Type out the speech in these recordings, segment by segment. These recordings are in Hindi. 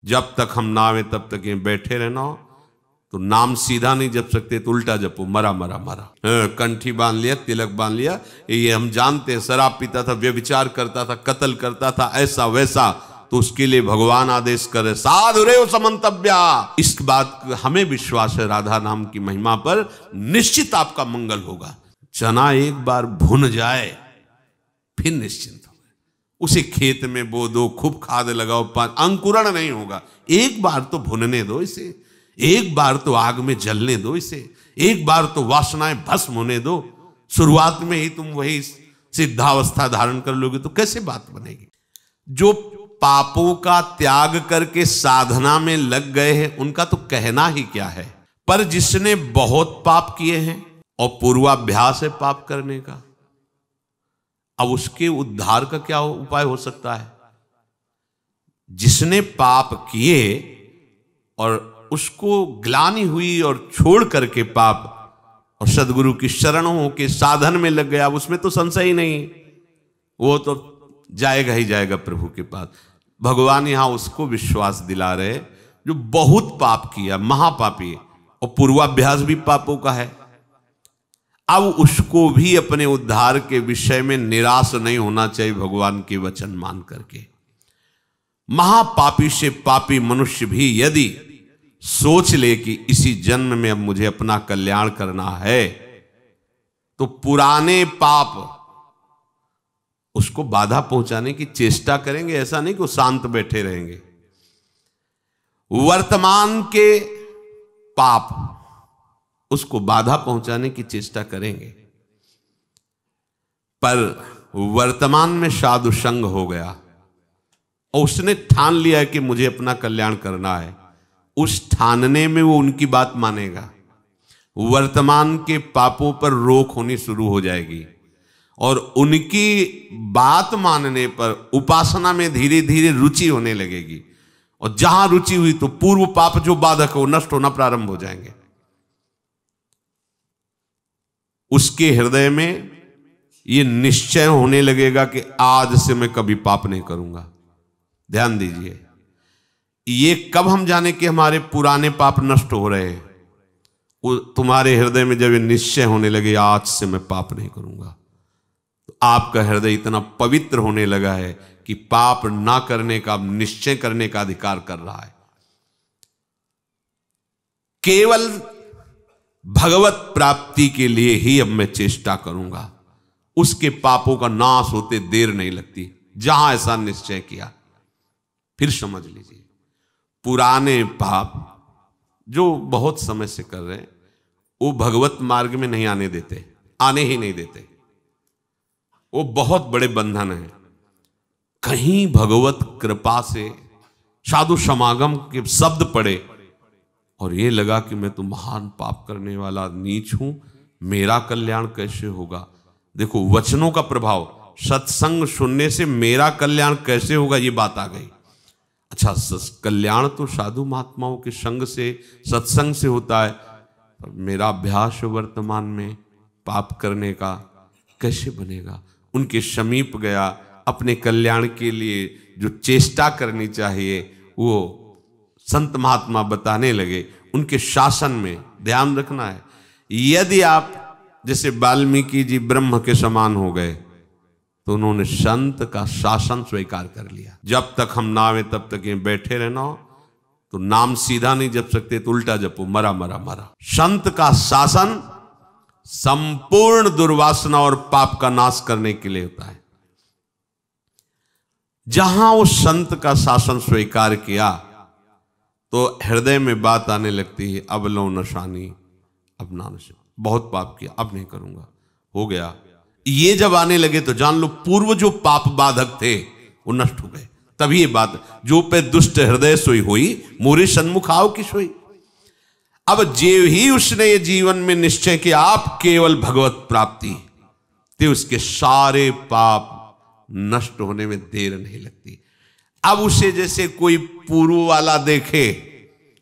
जब तक हम ना आवे तब तक ये बैठे रहना हो, तो नाम सीधा नहीं जप सकते तो उल्टा जपो, मरा मरा मरा। कंठी बांध लिया, तिलक बांध लिया, ये हम जानते हैं, शराब पीता था, व्यभिचार करता था, कत्ल करता था, ऐसा वैसा, तो उसके लिए भगवान आदेश करे साधुरेव समंतव्या। इस बात हमें विश्वास है राधा नाम की महिमा पर, निश्चित आपका मंगल होगा। चना एक बार भुन जाए फिर निश्चिंत हो, उसे खेत में बो दो, खूब खाद लगाओ, अंकुरण नहीं होगा। एक बार तो भुनने दो इसे, एक बार तो आग में जलने दो इसे, एक बार तो वासनाएं भस्म होने दो। शुरुआत में ही तुम वही सिद्धावस्था धारण कर लोगे तो कैसे बात बनेगी। जो पापों का त्याग करके साधना में लग गए हैं उनका तो कहना ही क्या है, पर जिसने बहुत पाप किए हैं और पूर्वाभ्यास है पाप करने का, अब उसके उद्धार का क्या उपाय हो सकता है। जिसने पाप किए और उसको ग्लानि हुई और छोड़ करके पाप और सदगुरु की शरणों के साधन में लग गया, उसमें तो संशय ही नहीं, वो तो जाएगा ही जाएगा प्रभु के पास। भगवान यहां उसको विश्वास दिला रहे जो बहुत पाप किया, महापापी, और पूर्वाभ्यास भी पापों का है। अब उसको भी अपने उद्धार के विषय में निराश नहीं होना चाहिए भगवान के वचन मान करके। महापापी से पापी मनुष्य भी यदि सोच ले कि इसी जन्म में अब मुझे अपना कल्याण करना है, तो पुराने पाप उसको बाधा पहुंचाने की चेष्टा करेंगे। ऐसा नहीं कि वो शांत बैठे रहेंगे। वर्तमान के पाप उसको बाधा पहुंचाने की चेष्टा करेंगे, पर वर्तमान में साधु संग हो गया और उसने ठान लिया है कि मुझे अपना कल्याण करना है, उस ठानने में वो उनकी बात मानेगा। वर्तमान के पापों पर रोक होनी शुरू हो जाएगी और उनकी बात मानने पर उपासना में धीरे धीरे रुचि होने लगेगी, और जहां रुचि हुई तो पूर्व पाप जो बाधक हो नष्ट होना प्रारंभ हो जाएंगे। उसके हृदय में ये निश्चय होने लगेगा कि आज से मैं कभी पाप नहीं करूंगा। ध्यान दीजिए, ये कब हम जाने कि हमारे पुराने पाप नष्ट हो रहे हैं। तुम्हारे हृदय में जब ये निश्चय होने लगे आज से मैं पाप नहीं करूंगा, तो आपका हृदय इतना पवित्र होने लगा है कि पाप ना करने का निश्चय करने का अधिकार कर रहा है। केवल भगवत प्राप्ति के लिए ही अब मैं चेष्टा करूंगा। उसके पापों का नाश होते देर नहीं लगती। जहां ऐसा निश्चय किया, फिर समझ लीजिए पुराने पाप जो बहुत समय से कर रहे हैं वो भगवत मार्ग में नहीं आने देते, आने ही नहीं देते। वो बहुत बड़े बंधन है। कहीं भगवत कृपा से साधु समागम के शब्द पड़े और ये लगा कि मैं तो महान पाप करने वाला नीच हूं, मेरा कल्याण कैसे होगा। देखो वचनों का प्रभाव, सत्संग सुनने से मेरा कल्याण कैसे होगा, ये बात आ गई। अच्छा, कल्याण तो साधु महात्माओं के संग से, सत्संग से होता है, पर मेरा अभ्यास वर्तमान में पाप करने का कैसे बनेगा। उनके समीप गया, अपने कल्याण के लिए जो चेष्टा करनी चाहिए वो संत महात्मा बताने लगे। उनके शासन में ध्यान रखना है। यदि आप जैसे वाल्मीकि जी ब्रह्म के समान हो गए तो उन्होंने संत का शासन स्वीकार कर लिया। जब तक हम ना आवे तब तक ये बैठे रहना हो, तो नाम सीधा नहीं जप सकते तो उल्टा जपो, मरा मरा मरा। संत का शासन संपूर्ण दुर्वासना और पाप का नाश करने के लिए होता है। जहां वो संत का शासन स्वीकार किया तो हृदय में बात आने लगती है, अब लो नशानी, अब ना नशा, बहुत पाप किया, अब नहीं करूंगा, हो गया। ये जब आने लगे तो जान लो पूर्व जो पाप बाधक थे वो नष्ट हो गए। तभी ये बात, जो पे दुष्ट हृदय सोई हुई, मोरे सन्मुख आओ की सोई। अब जे ही उसने ये जीवन में निश्चय किया आप केवल भगवत प्राप्ति, तो उसके सारे पाप नष्ट होने में देर नहीं लगती। अब उसे जैसे कोई पूर्व वाला देखे,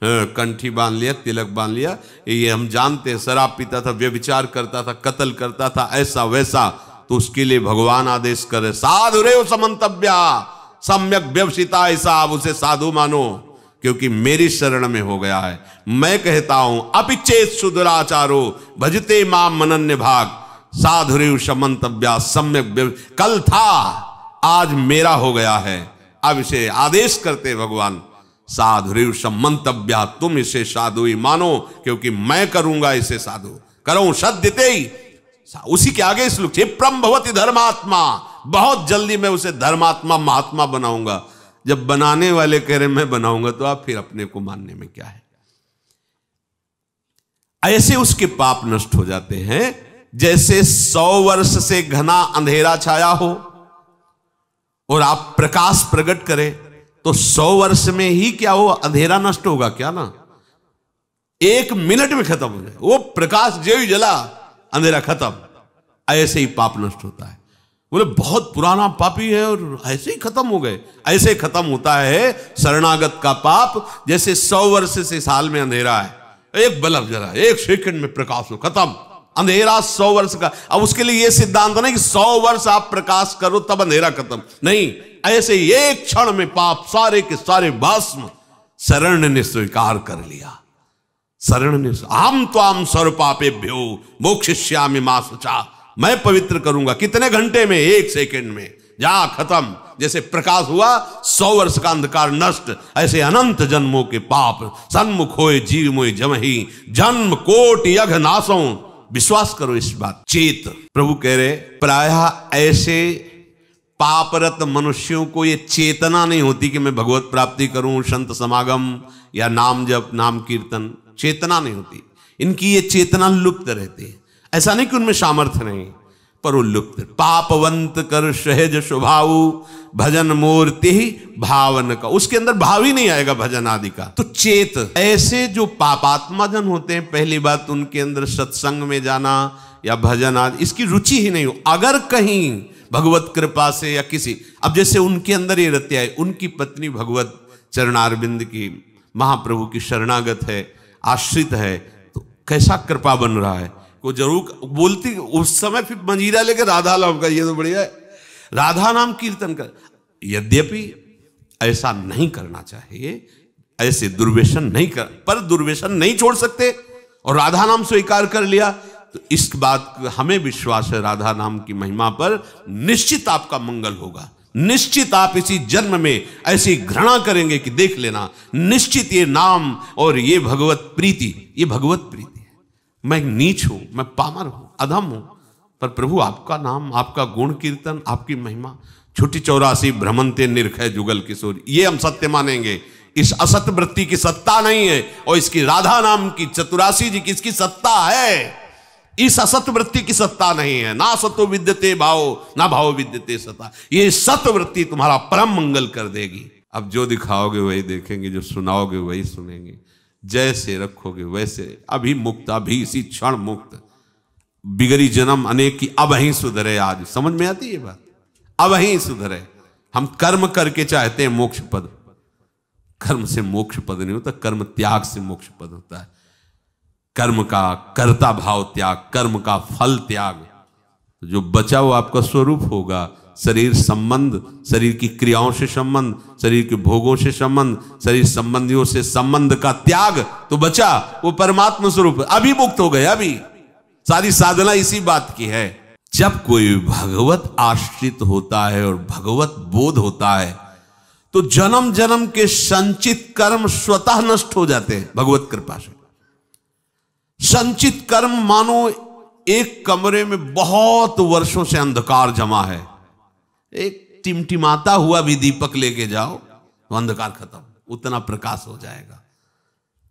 कंठी बांध लिया, तिलक बांध लिया, ये हम जानते हैं, शराब पीता था, व्यभिचार करता था, कत्ल करता था, ऐसा वैसा, तो उसके लिए भगवान आदेश करे साधुरेव समंतव्या, सम्यक व्यवसिता, ऐसा आप उसे साधु मानो क्योंकि मेरी शरण में हो गया है। मैं कहता हूं अपिचेत सुदुराचारो भजते माम मनन्य भाग साधुरेव शमंतव्या सम्यक। कल था आज मेरा हो गया है। अब इसे आदेश करते भगवान साधुरेव शमंतव्या, तुम इसे साधु ही मानो क्योंकि मैं करूंगा इसे साधु। करो सद्यते ही, उसी के आगे श्लोक क्षिप्रम भवति धर्मात्मा, बहुत जल्दी मैं उसे धर्मात्मा महात्मा बनाऊंगा। जब बनाने वाले कह रहे मैं बनाऊंगा तो आप फिर अपने को मानने में क्या है। ऐसे उसके पाप नष्ट हो जाते हैं जैसे 100 वर्ष से घना अंधेरा छाया हो और आप प्रकाश प्रकट करें तो 100 वर्ष में ही क्या हो, अंधेरा नष्ट होगा क्या ना, 1 मिनट में खत्म हो जाए। वो प्रकाश जो ही जला अंधेरा खत्म। ऐसे ही पाप नष्ट होता है। बोले बहुत पुराना पापी है और ऐसे ही खत्म हो गए। ऐसे खत्म होता है शरणागत का पाप जैसे 100 वर्ष से साल में अंधेरा है, एक बल्ब जला 1 सेकंड में प्रकाश हो, खत्म अंधेरा 100 वर्ष का। अब उसके लिए यह सिद्धांत नहीं कि 100 वर्ष आप प्रकाश करो तब अंधेरा खत्म, नहीं, ऐसे एक क्षण में पाप सारे के सारे भस्म शरण ने स्वीकार कर लिया। शरण ने हम तो आम सर्व पापेभ्यो मोक्षयिष्यामि मा शुचा, मैं पवित्र करूंगा। कितने घंटे में, 1 सेकंड में, जा खत्म। जैसे प्रकाश हुआ 100 वर्ष का अंधकार नष्ट, ऐसे अनंत जन्मों के पाप सन्मुख होए जीव मोय जमहि जन्म कोट यघ नासों। विश्वास करो इस बात। चेत प्रभु कह रहे प्रायः ऐसे पापरत मनुष्यों को ये चेतना नहीं होती कि मैं भगवत प्राप्ति करूं, संत समागम या नाम जप नाम कीर्तन, चेतना नहीं होती इनकी। ये चेतना लुप्त रहती है। ऐसा नहीं कि उनमें सामर्थ्य नहीं, पर वो लुप्त। पापवंत कर सहज स्वभाव भजन मूर्ति भावन का, उसके अंदर भाव ही नहीं आएगा भजन आदि का। तो चेत ऐसे जो पापात्मा जन होते हैं, पहली बात उनके अंदर सत्संग में जाना या भजन आदि इसकी रुचि ही नहीं हो। अगर कहीं भगवत कृपा से या किसी, अब जैसे उनके अंदर ये रहते है, उनकी पत्नी भगवत चरणारविंद की महाप्रभु की शरणागत है, आश्रित है, तो कैसा कृपा बन रहा है। वो जरूर बोलती उस समय फिर मंजीरा लेकर राधा नाम का, ये तो बढ़िया है, राधा नाम कीर्तन कर। यद्यपि ऐसा नहीं करना चाहिए, ऐसे दुर्व्यसन नहीं कर, पर दुर्व्यसन नहीं छोड़ सकते और राधा नाम स्वीकार कर लिया तो इस बात हमें विश्वास है राधा नाम की महिमा पर निश्चित आपका मंगल होगा। निश्चित आप इसी जन्म में ऐसी घृणा करेंगे कि देख लेना, निश्चित ये नाम और ये भगवत प्रीति, ये भगवत प्रीति है। मैं नीच हूं, मैं पामर हूं, अधम हूं, पर प्रभु आपका नाम, आपका गुण कीर्तन, आपकी महिमा, छुट्टी 84 भ्रमंते निर्खय जुगल किशोर, ये हम सत्य मानेंगे। इस असत वृत्ति की सत्ता नहीं है और इसकी राधा नाम की 84 जी की इसकी सत्ता है। इस असत वृत्ति की सत्ता नहीं है। ना सतो विद्यते भाव, ना भाव विद्यते सता। ये सत वृत्ति तुम्हारा परम मंगल कर देगी। अब जो दिखाओगे वही देखेंगे, जो सुनाओगे वही सुनेंगे, जैसे रखोगे वैसे। अभी मुक्त, अभी इसी क्षण मुक्त। बिगड़ी जन्म अनेक की, अब ही सुधरे। आज समझ में आती है बात, अब ही सुधरे। हम कर्म करके चाहते हैं मोक्ष पद, कर्म से मोक्ष पद नहीं होता, कर्म त्याग से मोक्ष पद होता है। कर्म का कर्ता भाव त्याग, कर्म का फल त्याग, जो बचा वो आपका स्वरूप होगा। शरीर संबंध, शरीर की क्रियाओं से संबंध, शरीर के भोगों से संबंध, शरीर संबंधियों से संबंध का त्याग तो बचा वो परमात्मा स्वरूप। अभी मुक्त हो गए। अभी सारी साधना इसी बात की है। जब कोई भगवत आश्रित होता है और भगवत बोध होता है तो जन्म जन्म के संचित कर्म स्वतः नष्ट हो जाते हैं भगवत कृपा से। संचित कर्म मानो एक कमरे में बहुत वर्षों से अंधकार जमा है, एक टिमटिमाता हुआ भी दीपक लेके जाओ तो अंधकार खत्म, उतना प्रकाश हो जाएगा।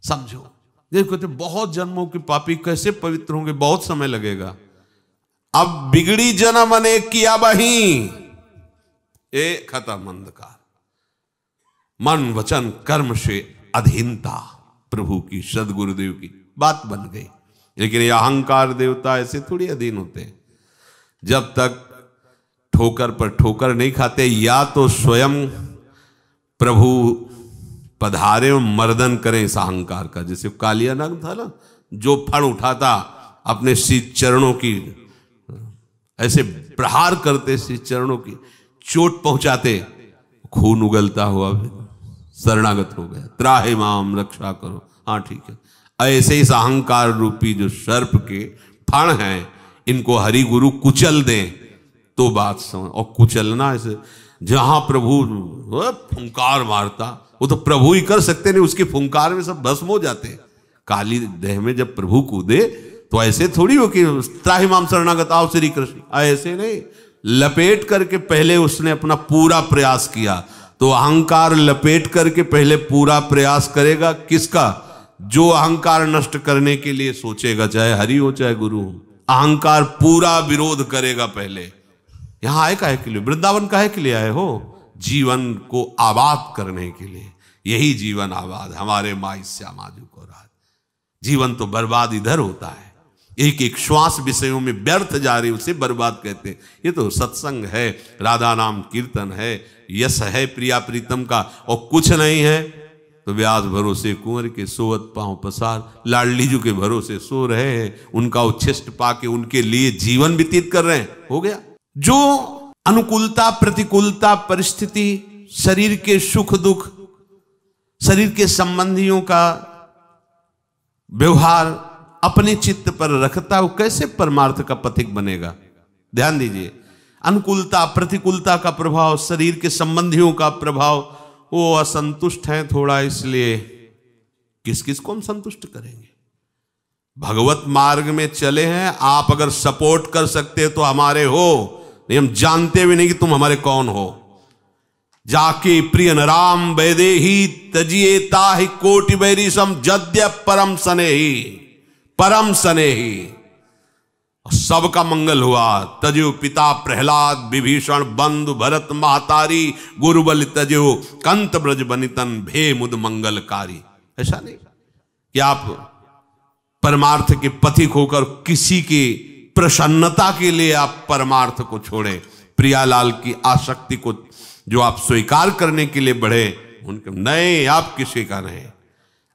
समझो, देखो तो बहुत जन्मों के पापी कैसे पवित्र होंगे, बहुत समय लगेगा। अब बिगड़ी जन्म अनेक किया बही, ए खत्म अंधकार। मन वचन कर्म से अधीनता प्रभु की, सदगुरुदेव की बात बन गई। लेकिन ये अहंकार देवता ऐसे थोड़ी अधीन होते हैं। जब तक ठोकर पर ठोकर नहीं खाते, या तो स्वयं प्रभु पधारे और मर्दन करें इस अहंकार का। जैसे कालिया नाग था ना, जो फण उठाता अपने श्री चरणों की, ऐसे प्रहार करते श्री चरणों की, चोट पहुंचाते, खून उगलता हुआ शरणागत हो गया, त्राहि माम रक्षा करो। हाँ ठीक है, ऐसे इस अहंकार रूपी जो सर्प के फण हैं, इनको हरि गुरु कुचल दें तो बात समझ। और कुचलना ऐसे, जहां प्रभु फुंकार मारता, वो तो प्रभु ही कर सकते नहीं, उसके फुंकार में सब भस्म हो जाते। काली देह में जब प्रभु कूदे तो ऐसे थोड़ी हो कि त्राहि माम शरणागत आओ श्री कृष्ण, ऐसे नहीं, लपेट करके पहले उसने अपना पूरा प्रयास किया। तो अहंकार लपेट करके पहले पूरा प्रयास करेगा किसका? जो अहंकार नष्ट करने के लिए सोचेगा, चाहे हरि हो चाहे गुरु हो, अहंकार पूरा विरोध करेगा पहले। यहां आए काहे के लिए? वृंदावन काहे के लिए आए हो? जीवन को आबाद करने के लिए। यही जीवन आबाद, हमारे माई श्यामाजू को राज। जीवन तो बर्बाद इधर होता है, एक एक श्वास विषयों में व्यर्थ जा रही, उसे बर्बाद कहते हैं। ये तो सत्संग है, राधा नाम कीर्तन है, यश है प्रिया प्रीतम का, और कुछ नहीं है तो व्यास भरोसे कुंवर के सोवत पांव पसार। लाडली जी के भरोसे सो रहे हैं, उनका उच्छिष्ट पाके उनके लिए जीवन व्यतीत कर रहे हैं, हो गया। जो अनुकूलता प्रतिकूलता परिस्थिति, शरीर के सुख दुख, शरीर के संबंधियों का व्यवहार अपने चित्त पर रखता, वो कैसे परमार्थ का पथिक बनेगा? ध्यान दीजिए, अनुकूलता प्रतिकूलता का प्रभाव, शरीर के संबंधियों का प्रभाव, वो असंतुष्ट हैं थोड़ा, इसलिए किस किस को हम संतुष्ट करेंगे? भगवत मार्ग में चले हैं, आप अगर सपोर्ट कर सकते तो हमारे हो, नहीं हम जानते भी नहीं कि तुम हमारे कौन हो। जाके प्रिय राम वैदे ही तजिए ताहि कोटि बैरी सम जद्य परम सनेही, परम सनेही। सबका मंगल हुआ। तजो पिता प्रहलाद विभीषण बंधु भरत महतारी, गुरुबल तजो कंत ब्रज बनितन भे मुद मंगलकारी। ऐसा नहीं कि आप परमार्थ के पथिक होकर किसी की प्रसन्नता के लिए आप परमार्थ को छोड़ें। प्रियालाल की आसक्ति को जो आप स्वीकार करने के लिए बढ़े, उनके नहीं, आप किसी का नहीं।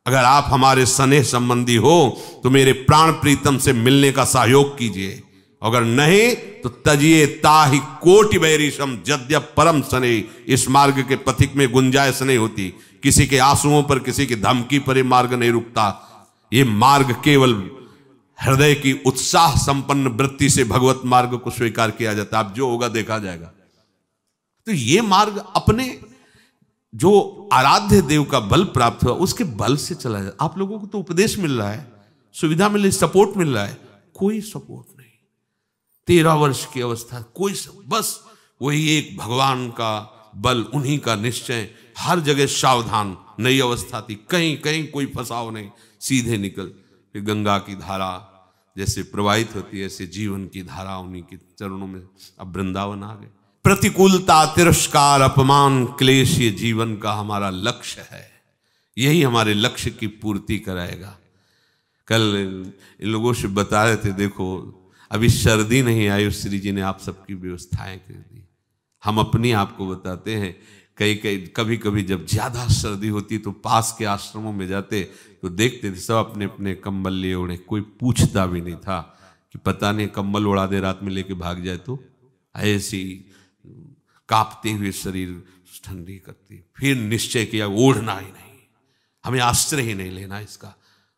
अगर आप हमारे स्नेह संबंधी हो तो मेरे प्राण प्रीतम से मिलने का सहयोग कीजिए, अगर नहीं तो तजिए ताहि कोटि बैरिशम जद्य परम सने। इस मार्ग के पथिक में गुंजाइश नहीं होती, किसी के आंसुओं पर किसी की धमकी पर ये मार्ग नहीं रुकता। ये मार्ग केवल हृदय की उत्साह संपन्न वृत्ति से भगवत मार्ग को स्वीकार किया जाता है। अब जो होगा देखा जाएगा। तो ये मार्ग अपने जो आराध्य देव का बल प्राप्त हुआ उसके बल से चला जाए। आप लोगों को तो उपदेश मिल रहा है, सुविधा मिल रही, सपोर्ट मिल रहा है, कोई सपोर्ट नहीं। 13 वर्ष की अवस्था, कोई बस वही एक भगवान का बल, उन्हीं का निश्चय, हर जगह सावधान। नई अवस्था थी, कहीं कहीं कोई फंसाव नहीं, सीधे निकल। फिर गंगा की धारा जैसे प्रवाहित होती है, ऐसे जीवन की धारा उन्हीं के चरणों में। अब वृंदावन आ गए। प्रतिकूलता, तिरस्कार, अपमान, क्लेश, ये जीवन का हमारा लक्ष्य है। यही हमारे लक्ष्य की पूर्ति कराएगा। कल इन लोगों से बता रहे थे, देखो अभी सर्दी नहीं आई, श्री जी ने आप सबकी व्यवस्थाएं कर दी। हम अपनी आपको बताते हैं, कभी कभी जब ज्यादा सर्दी होती तो पास के आश्रमों में जाते तो देखते थे सब अपने अपने कंबल लिए ओढ़े, कोई पूछता भी नहीं था कि पता नहीं कंबल उड़ा दे रात में लेके भाग जाए तो। ऐसी कांपते हुए शरीर ठंडी करती। फिर निश्चय किया ओढ़ना ही नहीं, हमें आश्रय ही नहीं लेना इसका।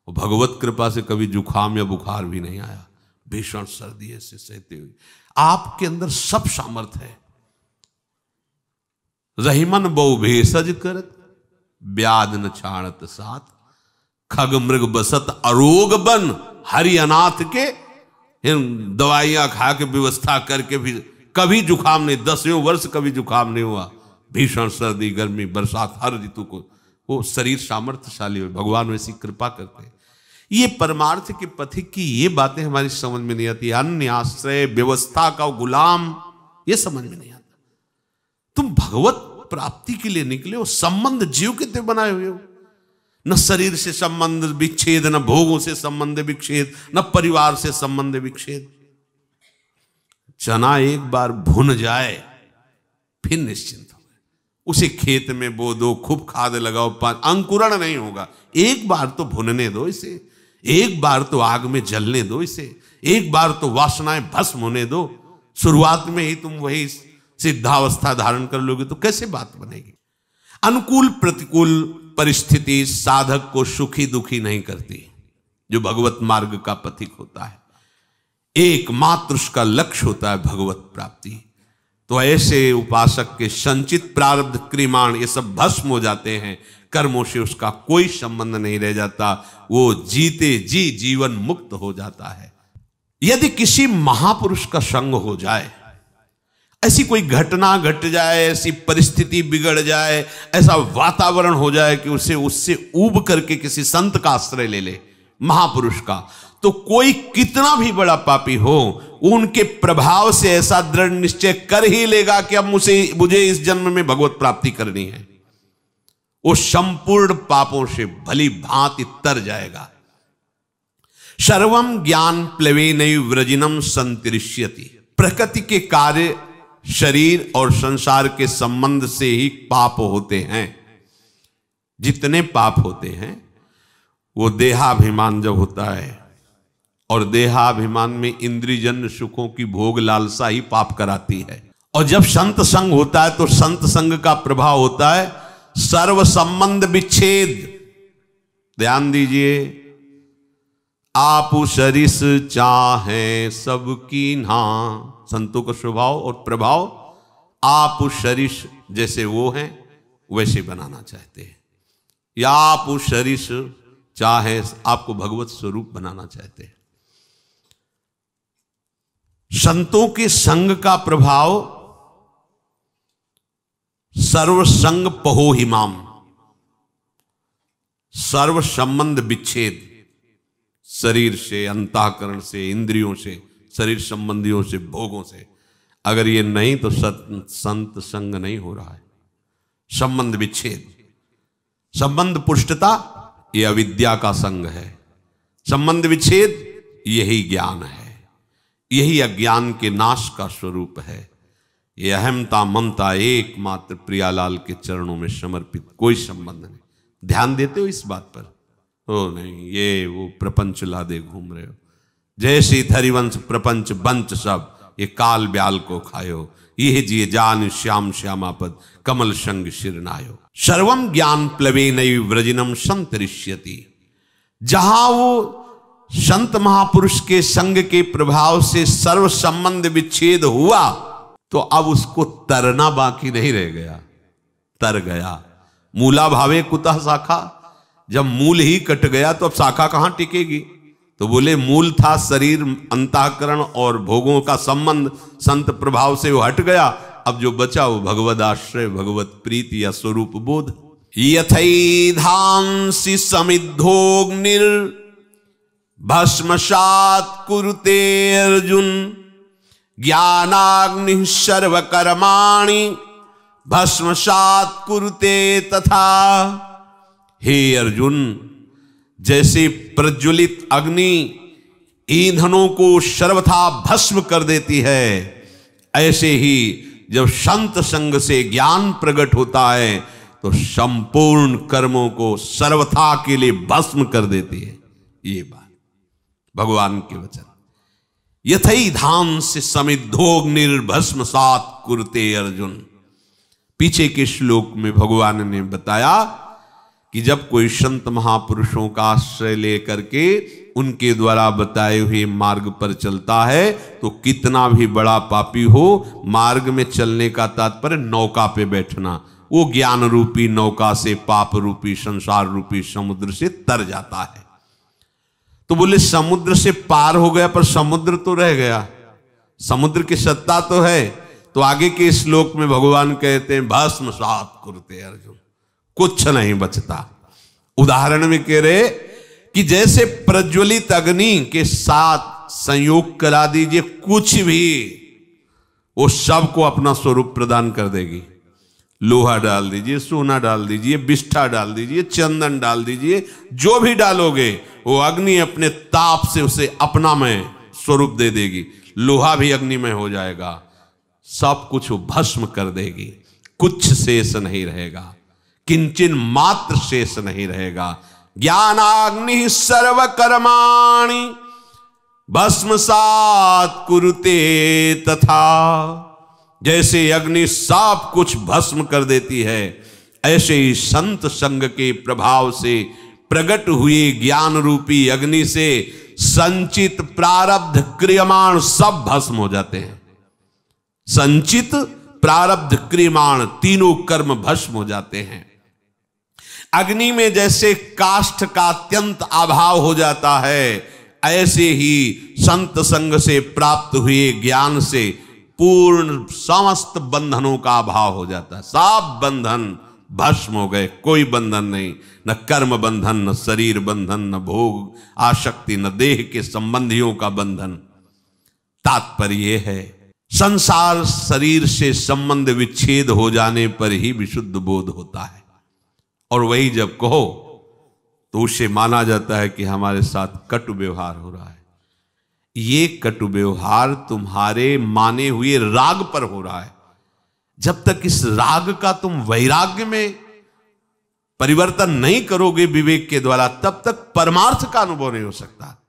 और भगवत कृपा से कभी जुखाम या बुखार भी नहीं आया। भीषण सर्दी ऐसे सहते हुए आपके अंदर सब सामर्थ्य है। रहीमन बहु भेषज करत ब्याध न छाणत साथ, खग मृग बसत अरोग बन हरि अनाथ के। दवाइयां खा के व्यवस्था करके भी कभी जुखाम नहीं, 10वें वर्ष कभी जुखाम नहीं हुआ। भीषण सर्दी गर्मी बरसात हर ऋतु को वो शरीर सामर्थ्यशाली हो, भगवान वैसी कृपा करते हैं। ये परमार्थ के पथिक की ये बातें हमारी समझ में नहीं आती। अन्य आश्रय व्यवस्था का गुलाम, ये समझ में नहीं आता। तुम भगवत प्राप्ति के लिए निकले हो, संबंध जीव के ते बनाए हुए हो। न शरीर से संबंध विच्छेद, न भोगों से संबंध विच्छेद, न परिवार से संबंध विच्छेद। चना एक बार भुन जाए फिर निश्चिंत हो गए। उसे खेत में बो दो, खूब खाद लगाओ, अंकुरण नहीं होगा। एक बार तो भुनने दो इसे, एक बार तो आग में जलने दो इसे, एक बार तो वासनाएं भस्म होने दो। शुरुआत में ही तुम वही सिद्धावस्था धारण कर लोगे तो कैसे बात बनेगी? अनुकूल प्रतिकूल परिस्थिति साधक को सुखी दुखी नहीं करती। जो भगवत मार्ग का पथिक होता है, एकमात्र उसका लक्ष्य होता है भगवत प्राप्ति। तो ऐसे उपासक के संचित प्रारब्ध क्रिमाण ये सब भस्म हो जाते हैं, कर्मों से उसका कोई संबंध नहीं रह जाता, वो जीते जी जीवन मुक्त हो जाता है। यदि किसी महापुरुष का संग हो जाए, ऐसी कोई घटना घट जाए, ऐसी परिस्थिति बिगड़ जाए, ऐसा वातावरण हो जाए कि उसे उससे ऊब करके किसी संत का आश्रय ले ले, महापुरुष का, तो कोई कितना भी बड़ा पापी हो, उनके प्रभाव से ऐसा दृढ़ निश्चय कर ही लेगा कि अब मुझे इस जन्म में भगवत प्राप्ति करनी है। वो संपूर्ण पापों से भली भांति तर जाएगा। सर्वम ज्ञान प्लवेनैव व्रजिनम संतरिष्यति। प्रकृति के कार्य शरीर और संसार के संबंध से ही पाप होते हैं। जितने पाप होते हैं वो देहाभिमान जब होता है, और देहाभिमान में इंद्रियजन्य सुखों की भोग लालसा ही पाप कराती है। और जब संत संग होता है तो संत संग का प्रभाव होता है सर्व संबंध विच्छेद। ध्यान दीजिए, आप सरिस चाहे सबकी ना, संतों का स्वभाव और प्रभाव आप सरिस जैसे वो हैं वैसे बनाना चाहते हैं, या आप सरिस चाहे आपको भगवत स्वरूप बनाना चाहते हैं। संतों के संग का प्रभाव सर्व संग पहो हिमाम, सर्व संबंध विच्छेद, शरीर से, अंतःकरण से, इंद्रियों से, शरीर संबंधियों से, भोगों से। अगर ये नहीं तो संत संग नहीं हो रहा है। संबंध विच्छेद, संबंध पुष्टता ये अविद्या का संग है, संबंध विच्छेद यही ज्ञान है, यही अज्ञान के नाश का स्वरूप है। ये अहमता ममता एकमात्र प्रियालाल के चरणों में समर्पित, कोई संबंध नहीं। ध्यान देते हो इस बात पर? हो नहीं, ये वो प्रपंच लादे घूम रहे हो, जैसे धरिवंश प्रपंच बंच सब ये काल ब्याल को खायो, ये जिए जान श्याम श्यामापद कमल संग शिरनायो। सर्वम ज्ञान प्लवेनैव व्रजिनम संतरिष्यति। जहां वो संत महापुरुष के संग के प्रभाव से सर्व संबंध विच्छेद हुआ, तो अब उसको तरना बाकी नहीं रह गया, तर गया। मूला भावे कुतः शाखा, जब मूल ही कट गया तो अब शाखा कहां टिकेगी? तो बोले मूल था शरीर, अंतःकरण और भोगों का संबंध, संत प्रभाव से वो हट गया। अब जो बचा वो भगवद आश्रय, भगवत प्रीति या स्वरूप बोध। यथैधांसि समिद्धोग्निर भस्मसात् कुरुते अर्जुन, ज्ञानाग्निः सर्वकर्माणि भस्मसात् कुरुते तथा। हे अर्जुन, जैसे प्रज्वलित अग्नि ईंधनों को सर्वथा भस्म कर देती है, ऐसे ही जब संत संग से ज्ञान प्रकट होता है तो संपूर्ण कर्मों को सर्वथा के लिए भस्म कर देती है। ये बात भगवान के वचन। यथैधांसि समिद्धोग्निर्भस्मसात् कुरुते अर्जुन। पीछे के श्लोक में भगवान ने बताया कि जब कोई संत महापुरुषों का आश्रय लेकर के उनके द्वारा बताए हुए मार्ग पर चलता है तो कितना भी बड़ा पापी हो, मार्ग में चलने का तात्पर्य नौका पे बैठना, वो ज्ञान रूपी नौका से पाप रूपी संसार रूपी समुद्र से तर जाता है। तो बोले समुद्र से पार हो गया पर समुद्र तो रह गया, समुद्र की सत्ता तो है। तो आगे के श्लोक में भगवान कहते हैं भस्मसात् कुरुते अर्जुन, कुछ नहीं बचता। उदाहरण में कह रहे कि जैसे प्रज्वलित अग्नि के साथ संयोग करा दीजिए, कुछ भी वो सबको अपना स्वरूप प्रदान कर देगी। लोहा डाल दीजिए, सोना डाल दीजिए, बिष्ठा डाल दीजिए, चंदन डाल दीजिए, जो भी डालोगे वो अग्नि अपने ताप से उसे अपना में स्वरूप दे देगी। लोहा भी अग्निमय हो जाएगा, सब कुछ वो भस्म कर देगी, कुछ शेष नहीं रहेगा, किंचन मात्र शेष नहीं रहेगा। ज्ञानाग्नि सर्वकर्माणि भस्मसात् कुरुते तथा। जैसे अग्नि सब कुछ भस्म कर देती है, ऐसे ही संत संग के प्रभाव से प्रकट हुए ज्ञान रूपी अग्नि से संचित प्रारब्ध क्रियमाण सब भस्म हो जाते हैं। संचित प्रारब्ध क्रियमाण तीनों कर्म भस्म हो जाते हैं। अग्नि में जैसे काष्ठ का अत्यंत अभाव हो जाता है, ऐसे ही संत संग से प्राप्त हुए ज्ञान से पूर्ण समस्त बंधनों का अभाव हो जाता है। सब बंधन भस्म हो गए, कोई बंधन नहीं, न कर्म बंधन, न शरीर बंधन, न भोग आसक्ति, न देह के संबंधियों का बंधन। तात्पर्य है संसार शरीर से संबंध विच्छेद हो जाने पर ही विशुद्ध बोध होता है। और वही जब कहो तो उसे माना जाता है कि हमारे साथ कटु व्यवहार हो रहा है। ये कटु व्यवहार तुम्हारे माने हुए राग पर हो रहा है। जब तक इस राग का तुम वैराग्य में परिवर्तन नहीं करोगे विवेक के द्वारा, तब तक परमार्थ का अनुभव नहीं हो सकता।